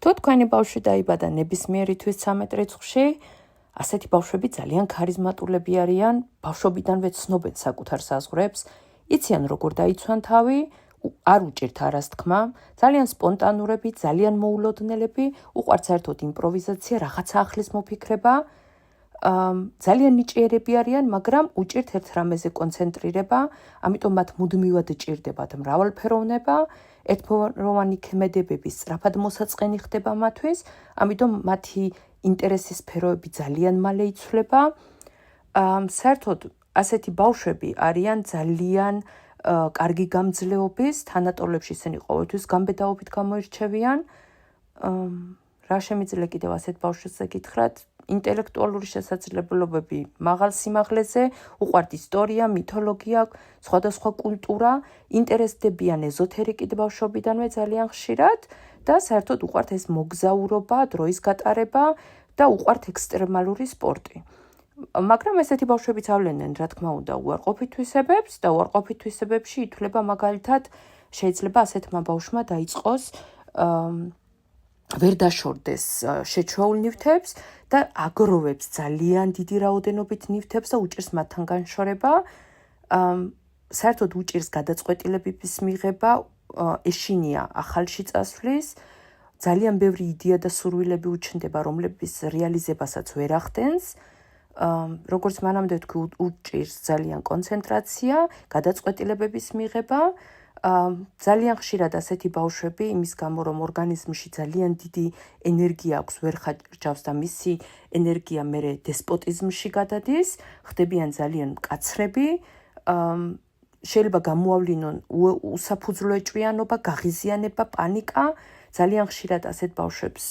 თუ თქვენი ბავშვი დაიბადა ნებისმიერი თვის 13 რიცხვში, ასეთი ბავშვები ძალიან ქარიზმატულები არიან, ბავშვობიდანვე ცნობენ საკუთარ საზღვრებს, იციან როგორ დაიცვან თავი, არ უჭირთ არას თქმა, ძალიან სპონტანურები, ძალიან მოულოდნელები, უყვართ საერთოდ იმპროვიზაცია, რაღაცა ახლის მოფიქრება, ძალიან ნიჭიერები არიან, მაგრამ უჭირთ ერთ რამეზე კონცენტრირება, ამიტომ მათ მუდმივად ჭირდებათ მრავალფეროვნება, ერთფეროვანი ქმედებები სწრაფად მოსაწყენი ხდება მათთვის, ამიტომ მათი ინტერესის სფეროები ძალიან მალე იცვლება. საერთოდ ასეთი ბავშვები არიან ძალიან კარგი გამძლეობის, თანატოლებში ისინი ყოველთვის გამბედაობით გამოირჩევიან. რა შემიძლია კიდევ ასეთ ბავშვებზე გითხრათ? ინტელექტუალური შესაძლებლობები მაღალ სიმაღლეზე, უყვართ ისტორია, მითოლოგია, სხვადასხვა კულტურა, ინტერესდებიან ეზოთერიკით ბავშვობიდანვე ძალიან ხშირად და საერთოდ უყვართ ეს მოგზაურობა, დროის გატარება და უყვართ ექსტრემალური სპორტი. მაგრამ ესეთი ბავშვებიც ავლენენ, რა თქმა უნდა, უარყოფით თვისებებს და უარყოფით თვისებებში ითვლება მაგალითად, შეიძლება ასეთმა ბავშვმა დაიწყოს ვერ დაშორდეს შეჩვეულ ნივთებს და აგროვებს ძალიან დიდი რაოდენობით ნივთებს და უჭირს მათთან განშორება. საერთოდ უჭირს გადაწყვეტილებების მიღება, ეშინია ახალში წასვლის, ძალიან ბევრი იდეა და სურვილები უჩნდება, რომლების რეალიზებასაც ვერ ახდენს. როგორც მანამდე ვთქვი, უჭირს ძალიან კონცენტრაცია, გადაწყვეტილებების მიღება. ძალიან ხშირად ასეთი ბავშვები იმის გამო, რომ ორგანიზმში ძალიან დიდი ენერგია აქვს, ვერ ხარჯავს და მისი ენერგია მერე დესპოტიზმში გადადის, ხდებიან ძალიან მკაცრები, შეიძლება გამოავლინონ უსაფუძვლო ეჭვიანობა, გაღიზიანება, პანიკა. ძალიან ხშირად ასეთ ბავშვებს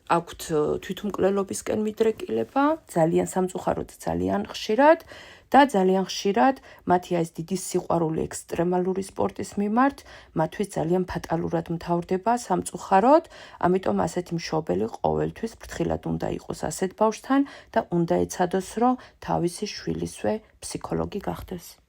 აქვთ თვითმკვლელობისკენ მიდრეკილება, ძალიან სამწუხაროდ ძალიან ხშირად და ძალიან ხშირად მათი ეს დიდი სიყვარული ექსტრემალური სპორტის მიმართ მათთვის ძალიან ფატალურად მთავრდება სამწუხაროდ, ამიტომ ასეთი მშობელი ყოველთვის ფრთხილად უნდა იყოს ასეთ ბავშვთან და უნდა ეცადოს, რომ თავისი შვილისვე ფსიქოლოგი გახდეს.